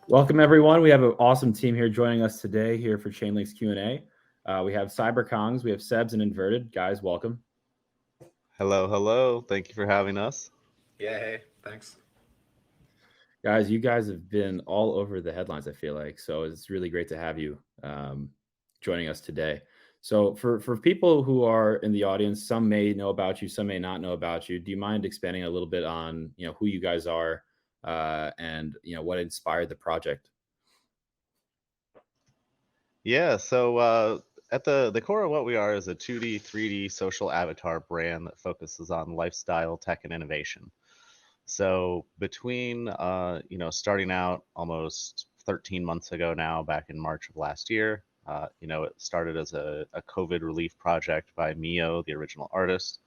Welcome, everyone. We have an awesome team here joining us today here for Chainlink's Q&A. We have CyberKongz, we have Sebs and Inverted. Guys, welcome. Hello, hello. Thank you for having us. Yeah, hey, thanks. Guys, you guys have been all over the headlines, I feel like. So it's really great to have you joining us today. So for people who are in the audience, some may know about you, some may not know about you. Do you mind expanding a little bit on who you guys are and what inspired the project? Yeah, so at the core of what we are is a 2D, 3D social avatar brand that focuses on lifestyle, tech, and innovation. So between starting out almost 13 months ago now, back in March of last year, it started as a COVID relief project by Mio, the original artist.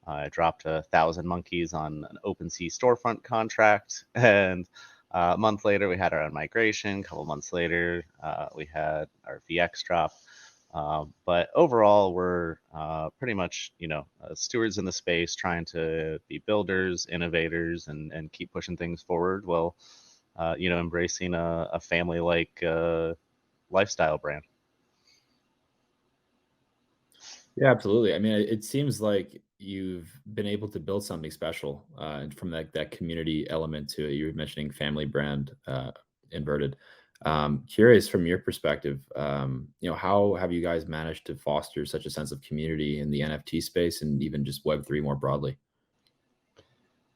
I dropped 1,000 monkeys on an OpenSea storefront contract, and a month later we had our own migration. A couple months later, we had our VX drop. But overall, we're pretty much, stewards in the space, trying to be builders, innovators, and keep pushing things forward while, embracing a family-like lifestyle brand. Yeah, absolutely. I mean, it seems like you've been able to build something special from that community element to it. You were mentioning family brand inverted. Curious from your perspective, how have you guys managed to foster such a sense of community in the NFT space and even just Web3 more broadly?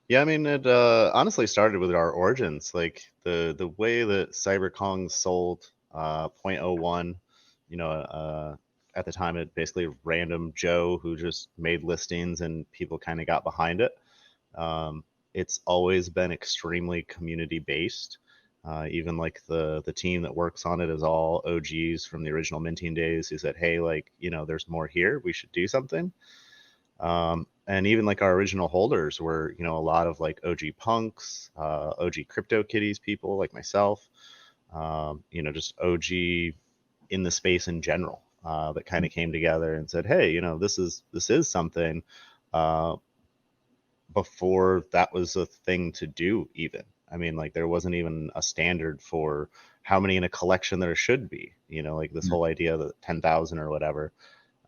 Yeah, I mean, it honestly started with our origins. Like the way that CyberKongz sold point oh 0.01, at the time, it basically random Joe who just made listings and people kind of got behind it. It's always been extremely community based. Even like the team that works on it is all OGs from the original minting days who said, hey, like, there's more here. We should do something. And even like our original holders were, a lot of like OG punks, OG crypto kitties people like myself, just OG in the space in general, that kind of came together and said, hey, this is something, before that was a thing to do even. I mean, like there wasn't even a standard for how many in a collection there should be, like this whole idea that 10,000 or whatever,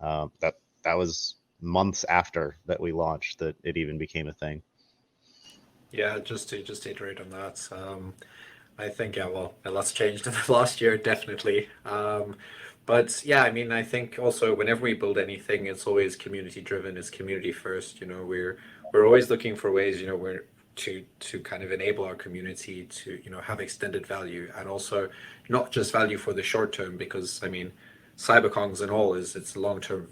that was months after that we launched that it even became a thing. Yeah, just to iterate on that, I think well, a lot's changed in the last year, definitely. But yeah, I mean, I think also whenever we build anything, it's always community driven. It's community first. We're always looking for ways, we're to kind of enable our community to have extended value and also not just value for the short term because I mean CyberKongz and all is it's a long-term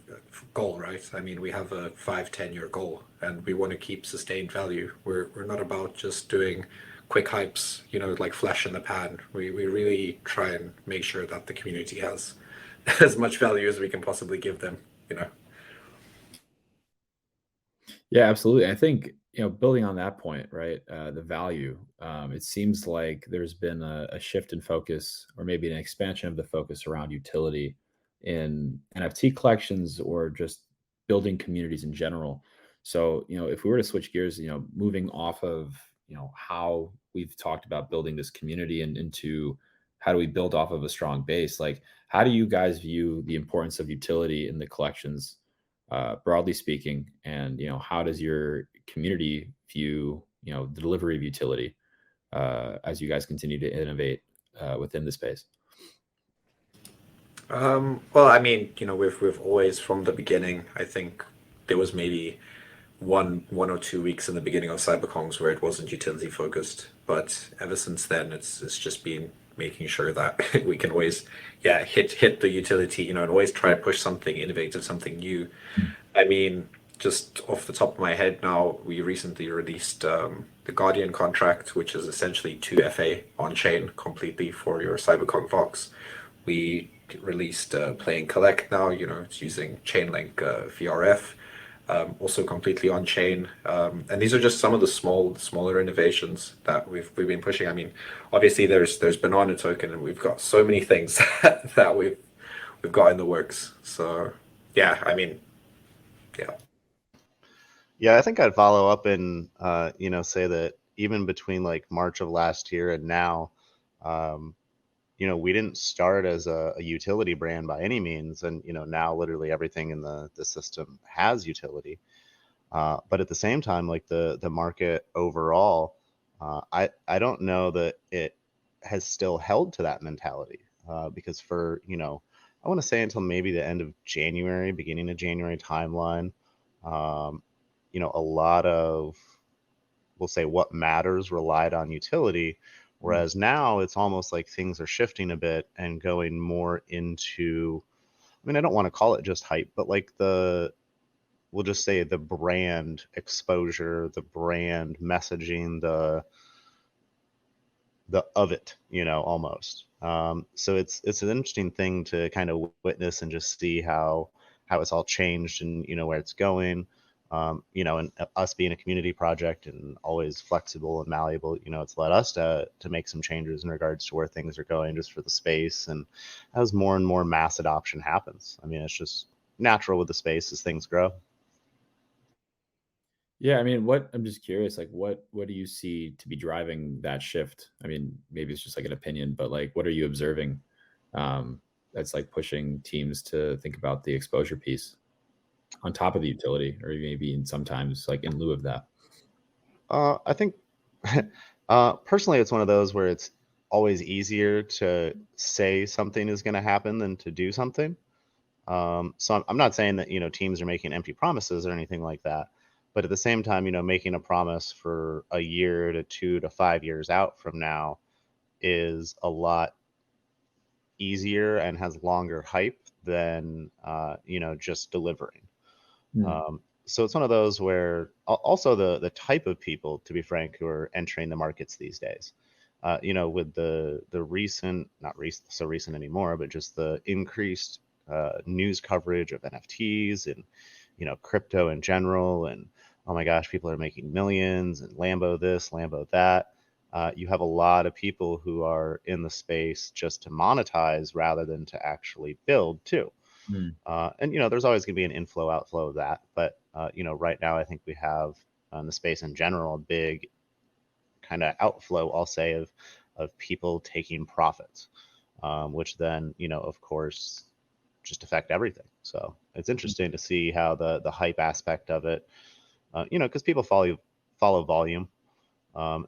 goal, right? I mean, we have a 5-10 year goal, and we want to keep sustained value. We're not about just doing quick hypes, like flash in the pan. We really try and make sure that the community has as much value as we can possibly give them, Yeah, absolutely. I think, building on that point, right, the value, it seems like there's been a shift in focus or maybe an expansion of the focus around utility in NFT collections or just building communities in general. So, if we were to switch gears, moving off of, how we've talked about building this community and into how do we build off of a strong base, like how do you guys view the importance of utility in the collections broadly speaking, and how does your community view the delivery of utility as you guys continue to innovate within the space? Well, I mean, we've always from the beginning. I think there was maybe one or 2 weeks in the beginning of CyberKongz where it wasn't utility focused, but ever since then, it's just been making sure that we can always, yeah, hit the utility, and always try to push something innovative, something new. I mean, just off the top of my head now, we recently released the Guardian contract, which is essentially 2FA on chain completely for your CyberKong Vox. We released Play and Collect now, it's using Chainlink VRF, also completely on chain. And these are just some of the smaller innovations that we've been pushing. I mean, obviously there's Banana Token, and we've got so many things that we've got in the works. So yeah, I mean, yeah. Yeah, I think I'd follow up and say that even between like March of last year and now, Um, we didn't start as a utility brand by any means, and now literally everything in the system has utility. But at the same time, like the market overall, I don't know that it has still held to that mentality, because for I want to say until maybe the end of January, beginning of January timeline, um, a lot of, we'll say, what matters relied on utility, Mm. whereas now it's almost like things are shifting a bit and going more into, I mean, I don't want to call it just hype, but like we'll just say the brand exposure, the brand messaging, the of it, almost. So it's an interesting thing to kind of witness and just see how it's all changed and where it's going. And us being a community project and always flexible and malleable, it's led us to make some changes in regards to where things are going just for the space. And as more and more mass adoption happens, I mean, it's just natural with the space as things grow. Yeah, I mean, what I'm just curious, like what do you see to be driving that shift? I mean, maybe it's just like an opinion, but like what are you observing that's like pushing teams to think about the exposure piece on top of the utility, or maybe in sometimes like in lieu of that? I think personally, it's one of those where it's always easier to say something is going to happen than to do something. So I'm not saying that teams are making empty promises or anything like that, but at the same time, making a promise for a year to 2 to 5 years out from now is a lot easier and has longer hype than just delivering. Mm. So it's one of those where also the type of people, to be frank, who are entering the markets these days. With the recent, not recent, so recent anymore, but just the increased news coverage of NFTs and crypto in general, and oh my gosh, people are making millions and Lambo this, Lambo that. You have a lot of people who are in the space just to monetize rather than to actually build too. Mm. And there's always going to be an inflow outflow of that, but right now I think we have in the space in general a big kind of outflow, I'll say, of people taking profits, which then of course just affect everything. So it's interesting to see how the hype aspect of it, because people follow volume,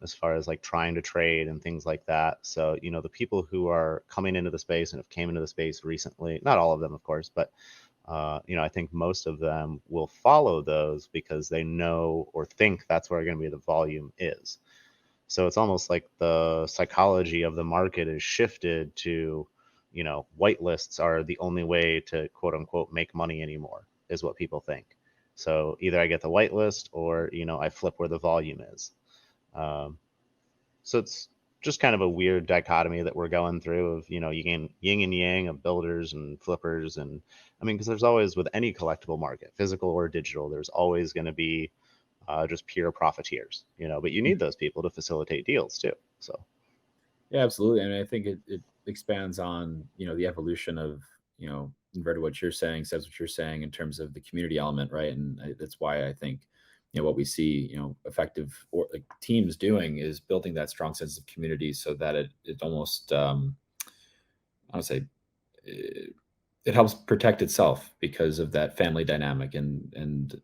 as far as like trying to trade and things like that. So, the people who are coming into the space and have came into the space recently, not all of them, of course, but I think most of them will follow those because they know or think that's where going to be the volume is. So it's almost like the psychology of the market is shifted to, whitelists are the only way to quote unquote make money anymore, is what people think. So either I get the whitelist or, I flip where the volume is. Um, so it's just kind of a weird dichotomy that we're going through of, you gain yin and yang of builders and flippers. And I mean, because there's always, with any collectible market, physical or digital, there's always going to be just pure profiteers, but you need those people to facilitate deals too. So, Yeah, absolutely. I mean, I think it expands on, the evolution of, inverted what you're saying, says what you're saying in terms of the community element, right? And that's why I think, what we see, effective or like teams doing is building that strong sense of community so that it almost, I would say, it, it helps protect itself because of that family dynamic and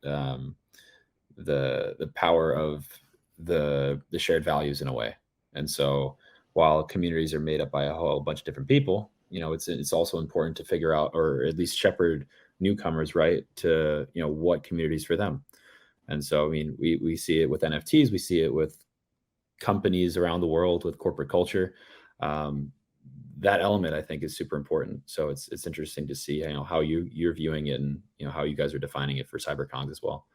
the power of the shared values in a way. And so while communities are made up by a whole bunch of different people, it's also important to figure out or at least shepherd newcomers right to what communities for them. And so I mean we see it with NFTs, we see it with companies around the world with corporate culture. Um, that element I think is super important. So it's interesting to see how you're viewing it and how you guys are defining it for CyberKongz as well.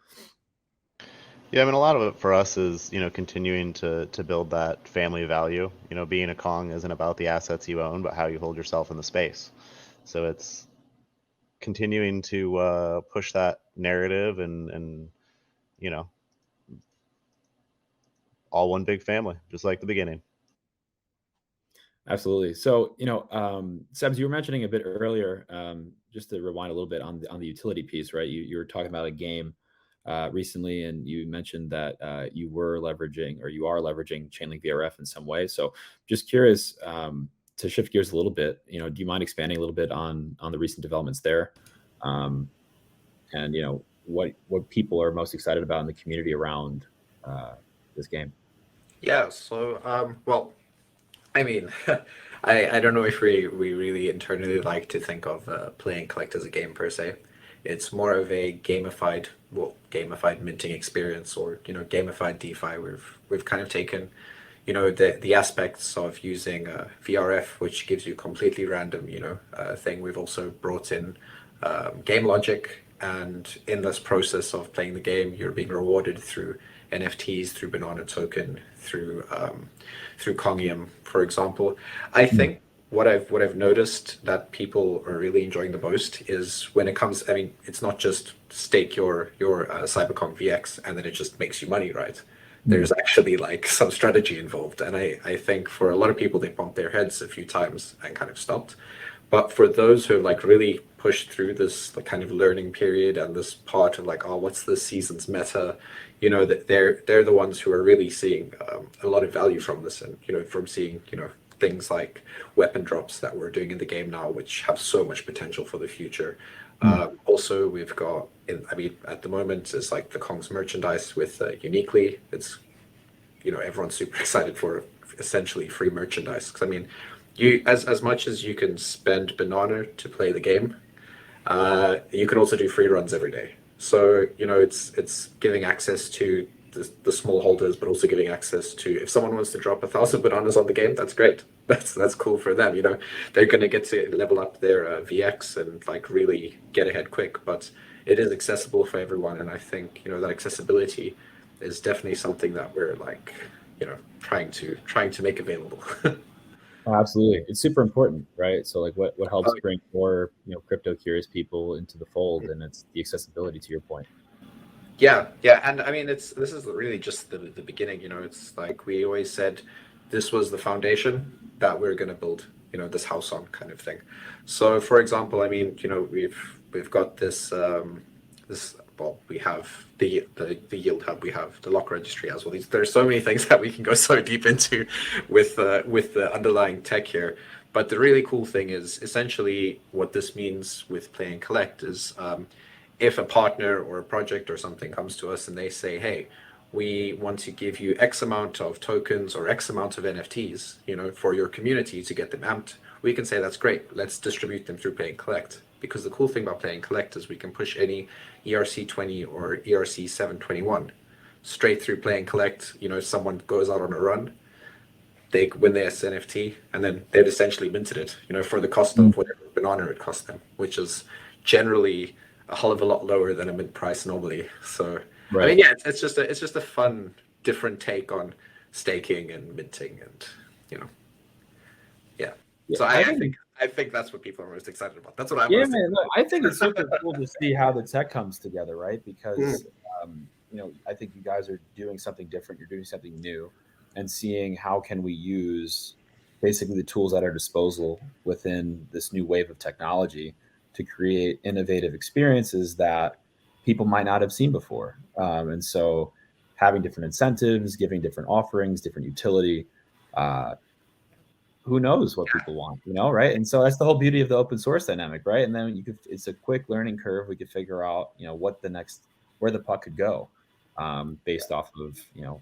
yeah, I mean, a lot of it for us is, continuing to build that family value. Being a Kong isn't about the assets you own, but how you hold yourself in the space. So it's continuing to push that narrative and, you know, all one big family, just like the beginning. Absolutely. So, Sebs, you were mentioning a bit earlier, just to rewind a little bit on the utility piece, right? You were talking about a game recently, and you mentioned that you were leveraging, or you are leveraging, Chainlink VRF in some way. So just curious, to shift gears a little bit, do you mind expanding a little bit on the recent developments there? Um, and what people are most excited about in the community around this game? Yeah. So, well, I mean, I don't know if we really internally like to think of play and collect as a game per se. It's more of a gamified, well, gamified minting experience, or gamified DeFi. We've kind of taken, the aspects of using VRF, which gives you completely random, thing. We've also brought in game logic, and in this process of playing the game, you're being rewarded through NFTs, through banana token, through Kongium, for example. I Mm. think what I've noticed that people are really enjoying the most is when it comes. I mean, it's not just stake your CyberKong VX and then it just makes you money, right? There's Mm. actually like some strategy involved, and I think for a lot of people they bumped their heads a few times and kind of stopped. But for those who have like really pushed through this like kind of learning period and this part of like, oh, what's this season's meta, that they're the ones who are really seeing a lot of value from this, and from seeing things like weapon drops that we're doing in the game now, which have so much potential for the future. Mm. Also, we've got I mean, at the moment, it's like the Kong's merchandise with uniquely. It's everyone's super excited for essentially free merchandise. Because I mean, you as much as you can spend banana to play the game, you can also do free runs every day. So it's giving access to the small holders, but also giving access to, if someone wants to drop 1,000 bananas on the game, that's great. That's cool for them. They're going to get to level up their VX and like really get ahead quick. But it is accessible for everyone, and I think that accessibility is definitely something that we're like trying to make available. Oh, absolutely. It's super important, right? So like what helps Oh, bring more, crypto curious people into the fold, and it's the accessibility, to your point. yeah, yeah, and I mean, this is really just the beginning. It's like we always said, this was the foundation that we're going to build, this house on, kind of thing. So, for example, I mean, we've got this. Well, we have the yield hub, we have the lock registry as well. There's so many things that we can go so deep into with the underlying tech here. But the really cool thing is essentially what this means with play and collect is. If a partner or a project or something comes to us and they say, hey, we want to give you X amount of tokens or X amount of NFTs, for your community to get them amped, we can say that's great. Let's distribute them through Play and Collect. Because the cool thing about Play and Collect is we can push any ERC20 or ERC721 straight through Play and Collect. If someone goes out on a run, they win their NFT, and then they've essentially minted it, for the cost Mm. of whatever banana it cost them, which is generally a hell of a lot lower than a mint price normally. So, I Right. mean, yeah, it's just a fun, different take on staking and minting, and you know, yeah. Yeah, So I I think think I think that's what people are most excited about. That's what I'm Yeah, most man. excited Look, I think it's super about. cool to see how the tech comes together, right? Mm, Because I think you guys are doing something different. You're doing something new, and seeing how can we use basically the tools at our disposal within this new wave of technology to create innovative experiences that people might not have seen before. And so, having different incentives, giving different offerings, different utility. Who knows what people want, right? And so that's the whole beauty of the open source dynamic, right? And then it's a quick learning curve. We could figure out, where the puck could go, based off of,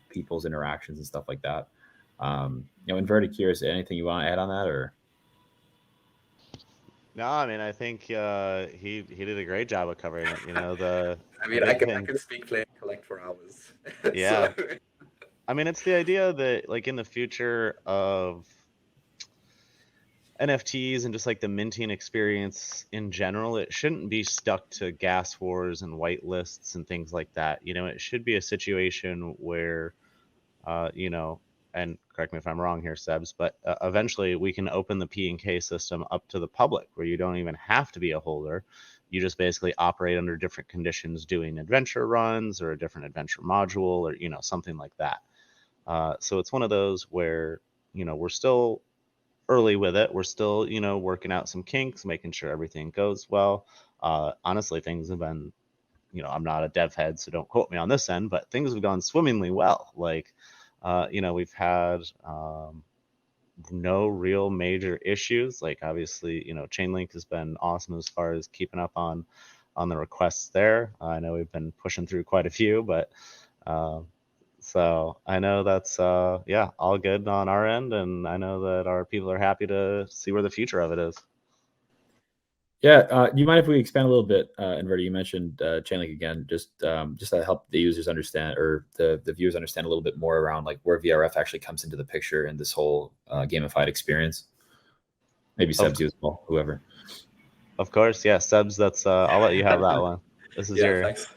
people's interactions and stuff like that. Inverted curious, anything you want to add on that, or? No, I mean, I think he did a great job of covering it. I The mean, I big can I thing. can speak play and collect for hours. Yeah. So I mean, it's the idea that like in the future of NFTs and just like the minting experience in general, it shouldn't be stuck to gas wars and white lists and things like that. It should be a situation where, and correct me if I'm wrong here, Sebs, but eventually we can open the P and K system up to the public where you don't even have to be a holder. You just basically operate under different conditions doing adventure runs or a different adventure module or, something like that. So it's one of those where, we're still early with it. We're still, working out some kinks, making sure everything goes well. Honestly, things have been I'm not a dev head, so don't quote me on this end, but things have gone swimmingly well. Like, we've had no real major issues. Like, obviously, Chainlink has been awesome as far as keeping up on the requests there. I know we've been pushing through quite a few, but so I know that's all good on our end, and I know that our people are happy to see where the future of it is. Yeah, do you mind if we expand a little bit, Inverter? You mentioned Chainlink again, just to help the users understand, or the viewers understand a little bit more around like where VRF actually comes into the picture in this whole gamified experience. Maybe Of, Sebs you as well, whoever. of course, yeah, Sebs. That's I'll let you have that one. This is Yeah, your. thanks.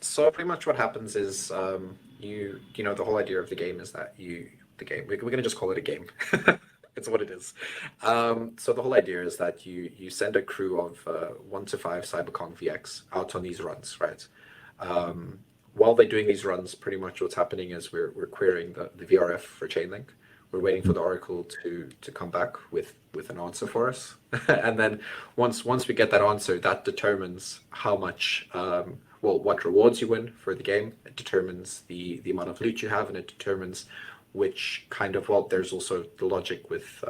So pretty much what happens is the whole idea of the game is that we're gonna just call it a game. It's what it is. So the whole idea is that you send a crew of 1 to 5 CyberKongz VX out on these runs, right? While they're doing these runs, pretty much what's happening is we're querying the VRF for Chainlink. We're waiting for the oracle to come back with an answer for us, and then once we get that answer, that determines how much what rewards you win for the game. It determines the amount of loot you have, and it determines which kind of there's also the logic with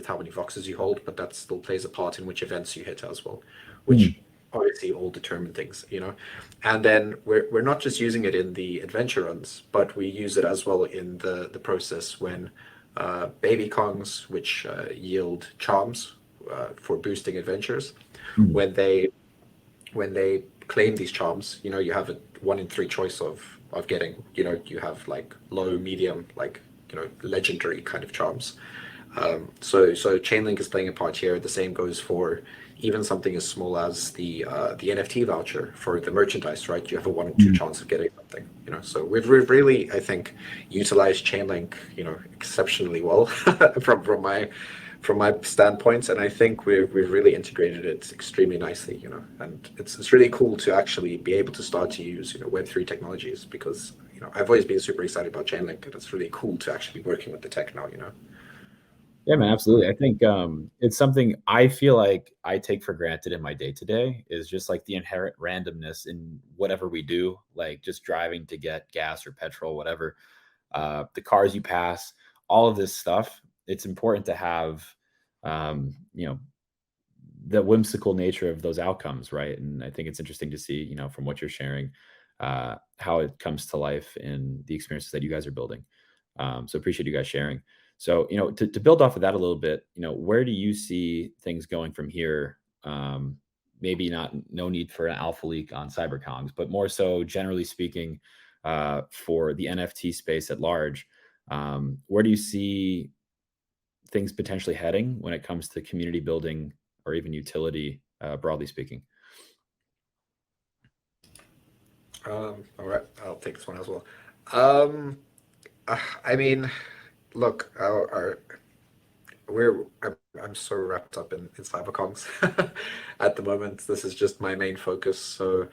how many voxes you hold, but that still plays a part in which events you hit as well, which obviously all determine things, and then we're not just using it in the adventure runs, but we use it as well in the process when baby Kongs, which yield charms for boosting adventures, when they claim these charms, you have a 1 in 3 choice of getting, you have like low, medium, like legendary kind of charms. So Chainlink is playing a part here. The same goes for even something as small as the NFT voucher for the merchandise, right? You have a 1 in 2 chance of getting something, So we've really, I think, utilized Chainlink, exceptionally well from my standpoint, and I think we've really integrated it extremely nicely, and it's really cool to actually be able to start to use Web3 technologies, because I've always been super excited about Chainlink, and it's really cool to actually be working with the tech now. Yeah, man, absolutely. I think it's something I feel like I take for granted in my day to day, is just like the inherent randomness in whatever we do, like just driving to get gas or petrol, whatever, the cars you pass, all of this stuff. It's important to have, you know, the whimsical nature of those outcomes, right? And I think it's interesting to see, from what you're sharing, how it comes to life in the experiences that you guys are building. So appreciate you guys sharing. So, to build off of that a little bit, where do you see things going from here? Maybe no need for an alpha leak on CyberKongz, but more so generally speaking, for the NFT space at large, where do you see things potentially heading when it comes to community building or even utility, broadly speaking? All right, I'll take this one as well. Um, I mean, look, I'm so wrapped up in CyberKongz at the moment. This is just my main focus. So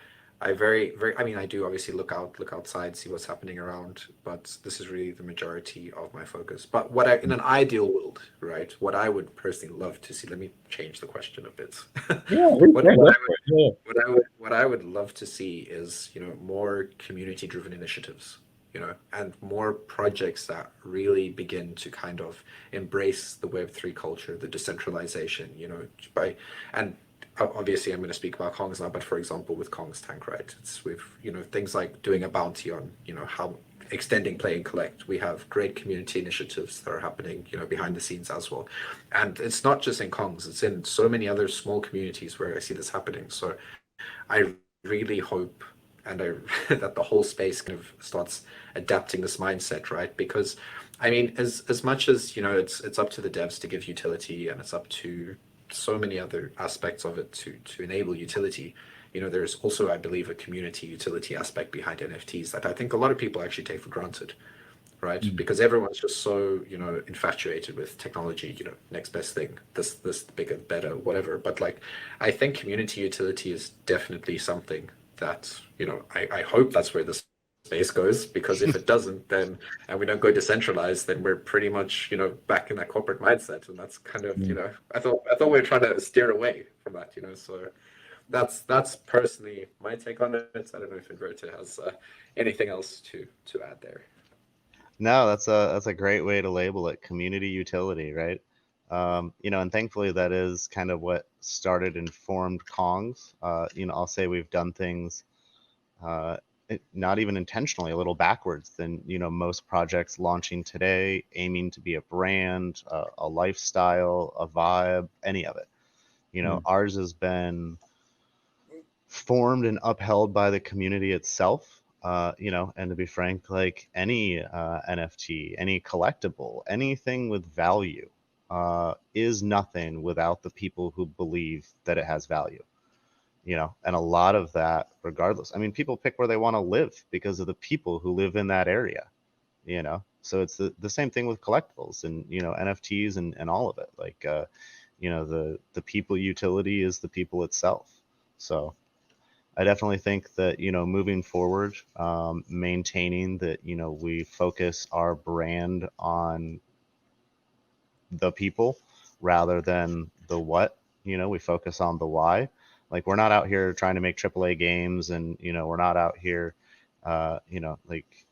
I very I mean, I do obviously look outside, see what's happening around, but this is really the majority of my focus. But in an ideal world, right? What I would personally love to see. Let me change the question a bit. Yeah, What I would love to see is more community driven initiatives, and more projects that really begin to kind of embrace the Web3 culture, the decentralization, by and obviously I'm going to speak about Kongs now, but for example with Kongs Tank, right? It's with things like doing a bounty on how extending play and collect. We have great community initiatives that are happening behind the scenes as well, and it's not just in Kongs, it's in so many other small communities where I see this happening. So I really hope that the whole space kind of starts adapting this mindset, right? Because I mean, as much as it's up to the devs to give utility, and it's up to so many other aspects of it to enable utility. There's also, I believe, a community utility aspect behind NFTs that I think a lot of people actually take for granted, right? Because everyone's just so infatuated with technology, next best thing, this bigger, better, whatever. But like, I think community utility is definitely something that I hope that's where this space goes, because if it doesn't, then and we don't go decentralized, then we're pretty much back in that corporate mindset, and that's kind of I thought we were trying to steer away from that, so that's personally my take on it. I don't know if Inverter has anything else to add there. No, that's a great way to label it, community utility, right? And thankfully that is kind of what started and formed Kongs. I'll say we've done things uh, not even intentionally, a little backwards than most projects launching today, aiming to be a brand, a lifestyle, a vibe, any of it. Ours has been formed and upheld by the community itself. And to be frank, like any NFT, any collectible, anything with value is nothing without the people who believe that it has value. And a lot of that, regardless, I mean, people pick where they want to live because of the people who live in that area. So it's the same thing with collectibles and NFTs and all of it. Like the people utility is the people itself. So I definitely think that, moving forward, maintaining that, we focus our brand on the people rather than the what, we focus on the why. Like, we're not out here trying to make AAA games and, we're not out here, like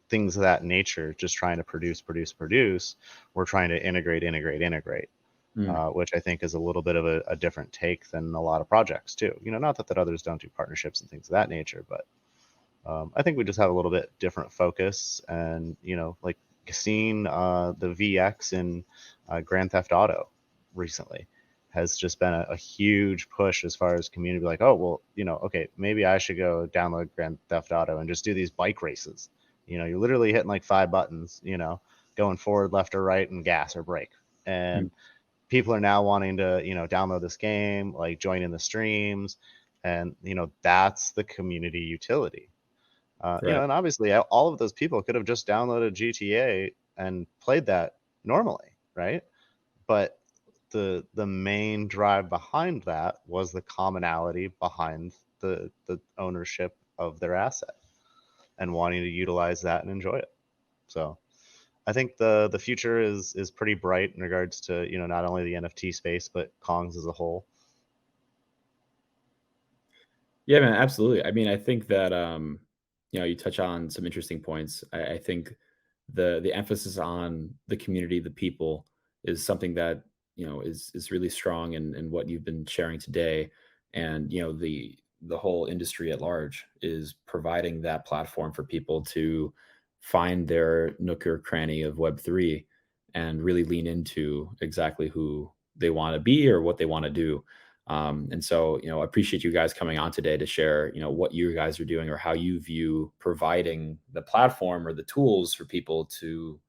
things of that nature, just trying to produce. We're trying to integrate. Which I think is a little bit of a different take than a lot of projects too. Not that others don't do partnerships and things of that nature, but I think we just have a little bit different focus. And like seeing the VX in Grand Theft Auto recently has just been a huge push as far as community. Like, oh well, okay, maybe I should go download Grand Theft Auto and just do these bike races. You're literally hitting like 5 buttons, going forward, left or right, and gas or brake. And people are now wanting to, download this game, like join in the streams, and that's the community utility. Right. And obviously all of those people could have just downloaded GTA and played that normally, right? But the main drive behind that was the commonality behind the ownership of their asset and wanting to utilize that and enjoy it. So I think the future is pretty bright in regards to not only the NFT space but Kongs as a whole. Yeah, man, absolutely. I mean, I think that you touch on some interesting points. I think the emphasis on the community, the people, is something that is really strong in what you've been sharing today, and the whole industry at large is providing that platform for people to find their nook or cranny of Web3 and really lean into exactly who they want to be or what they want to do. And so, I appreciate you guys coming on today to share, what you guys are doing or how you view providing the platform or the tools for people to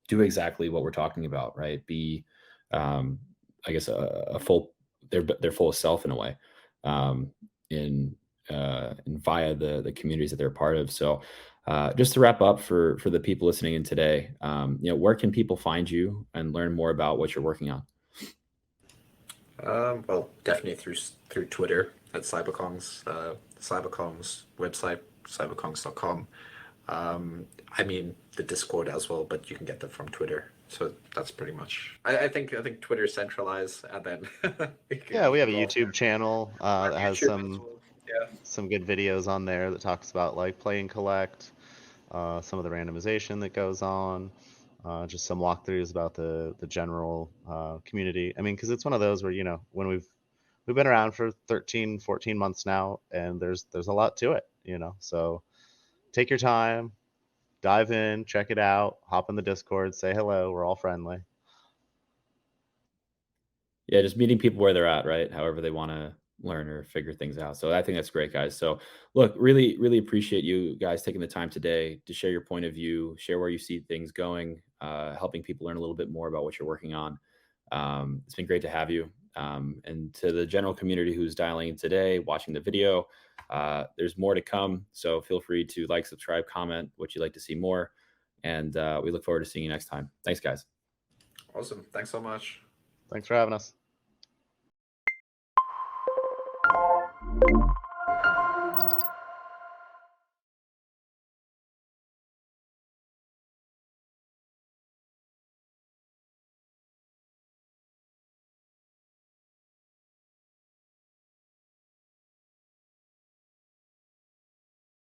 do exactly what we're talking about, right? Be, um, I guess, a full, their full self in a way, um, in and via the communities that they're a part of. So, just to wrap up for the people listening in today, where can people find you and learn more about what you're working on? Well, definitely through Twitter at CyberKongz, CyberKongz website, cyberkongs.com. I mean the Discord as well, but you can get that from Twitter. So that's pretty much. I think Twitter is centralized, and then Yeah, we have a go YouTube channel on that has YouTube as well. Yeah. some good videos on there that talks about like play and collect, some of the randomization that goes on, just some walkthroughs about the general community. I mean, because it's one of those where when we've been around for 13, 14 months now, and there's a lot to it, So take your time, dive in, check it out, hop in the Discord, say hello. We're all friendly. Yeah, just meeting people where they're at, right? However they want to learn or figure things out. So I think that's great, guys. So look, really, really appreciate you guys taking the time today to share your point of view, share where you see things going, helping people learn a little bit more about what you're working on. It's been great to have you. And to the general community who's dialing in today, watching the video, there's more to come. So feel free to like, subscribe, comment what you'd like to see more. And we look forward to seeing you next time. Thanks, guys. Awesome. Thanks so much. Thanks for having us.